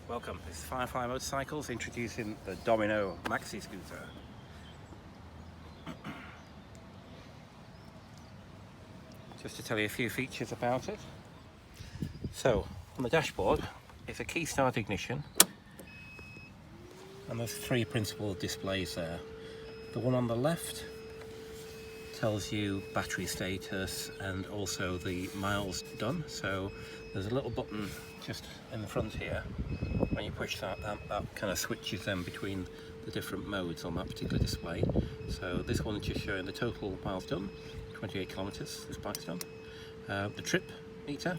Welcome, this is Firefly Motorcycles introducing the Domino Maxi scooter. Just to tell you a few features about it. So, on the dashboard is a key start ignition, and there's three principal displays there. The one on the left tells you battery status and also the miles done. So there's a little button just in the front here. When you push that kind of switches them between the different modes on that particular display. So this one is just showing the total miles done, 28 kilometers this bike's done, the trip meter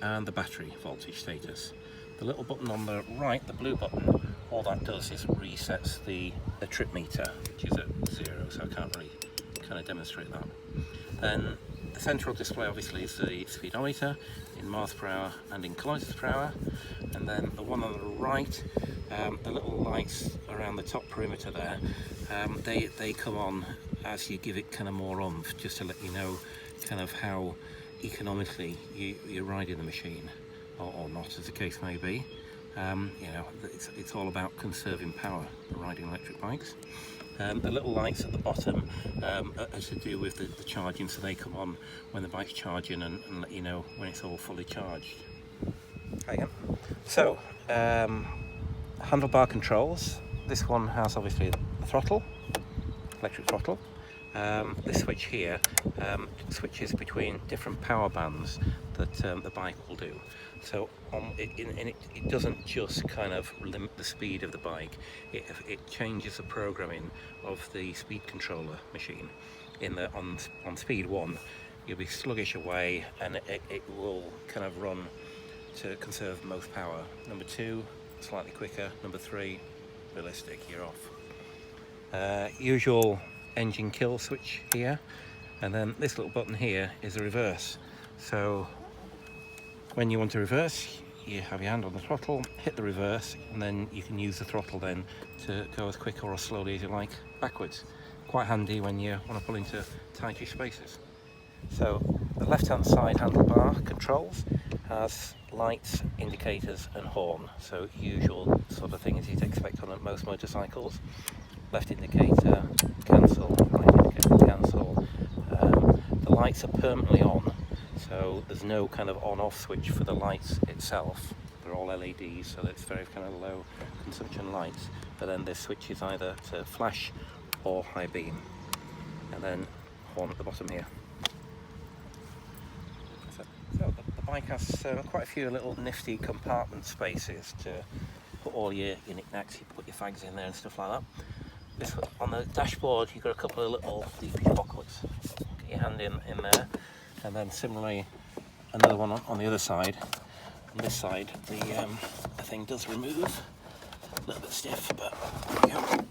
and the battery voltage status. The little button on the right, the blue button, all that does is resets the trip meter, which is at 0, so I can't really kind of demonstrate that. Then the central display obviously is the speedometer in miles per hour and in kilometers per hour, and then the one on the right, the little lights around the top perimeter there, they come on as you give it kind of more oomph, just to let you know kind of how economically you're riding the machine, or not, as the case may be. You know, it's all about conserving power for riding electric bikes. The little lights at the bottom are to do with the charging, so they come on when the bike's charging and let you know when it's all fully charged. Again. So, handlebar controls. This one has obviously the throttle, electric throttle. This switch here switches between different power bands that the bike will do. So it doesn't just kind of limit the speed of the bike, it changes the programming of the speed controller machine. On speed 1 you'll be sluggish away and it will kind of run to conserve most power. Number 2, slightly quicker. Number 3, realistic, you're off. Usual engine kill switch here, and then this little button here is a reverse. So when you want to reverse, you have your hand on the throttle, hit the reverse, and then you can use the throttle then to go as quick or as slowly as you like backwards. Quite handy when you want to pull into tighter spaces. So the left hand side handlebar controls has lights, indicators and horn, so usual sort of thing as you'd expect on most motorcycles. Left indicator, cancel, right indicator, cancel. The lights are permanently on, so there's no kind of on-off switch for the lights itself. They're all LEDs, so it's very kind of low consumption lights. But then this switches either to flash or high beam. And then horn at the bottom here. So the bike has quite a few little nifty compartment spaces to put all your knickknacks. You put your fags in there and stuff like that. On the dashboard you've got a couple of little DP pockets. Get your hand in there, and then similarly another one on the other side. On this side the thing does remove, a little bit stiff, but there you go.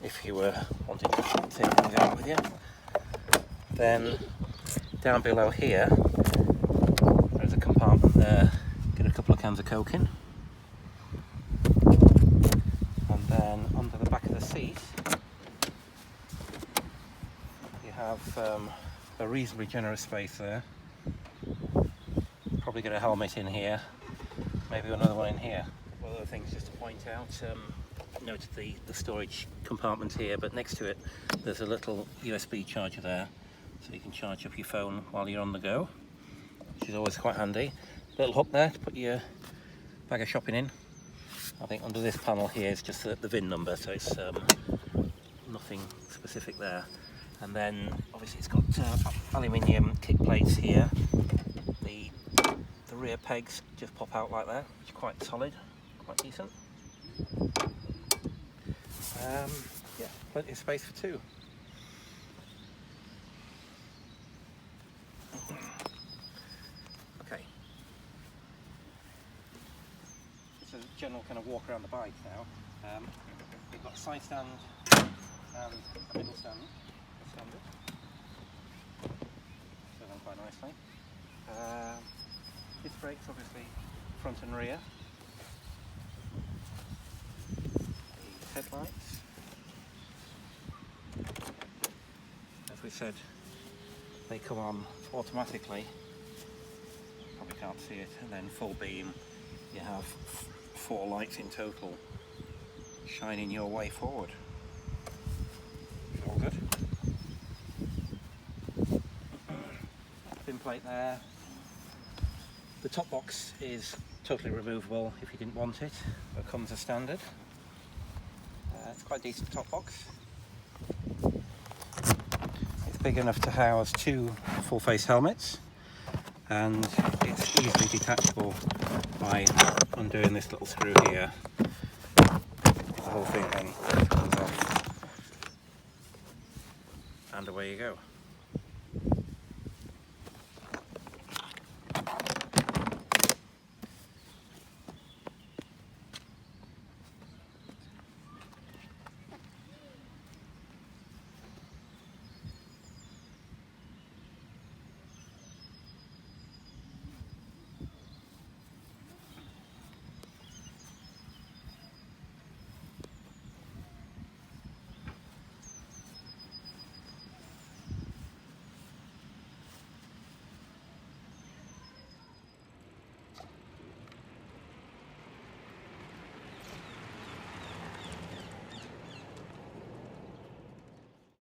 If you were wanting to take things out with you. Then down below here there's a compartment there, get a couple of cans of Coke in. And then under the back of the seat you have a reasonably generous space there. Probably get a helmet in here, maybe another one in here. One of the things just to point out, noted the storage compartment here, but next to it there's a little USB charger there, so you can charge up your phone while you're on the go, which is always quite handy. Little hook there to put your bag of shopping in. I think under this panel here is just the VIN number, so it's nothing specific there. And then obviously it's got aluminium kick plates here. The rear pegs just pop out like that, which is quite solid, quite decent. Yeah, plenty of space for two. Okay. So the general kind of walk around the bike now. We've got a side stand and a middle stand. Standard. So done quite nicely. Disc brakes obviously front and rear. The headlights. As we said, they come on automatically. Probably can't see it, and then full beam you have 4 lights in total shining your way forward. All good. Pin plate there. The top box is totally removable if you didn't want it. It comes as standard. It's quite a decent top box. It's big enough to house 2 full-face helmets, and it's easily detachable by undoing this little screw here. The whole thing then comes off, and away you go.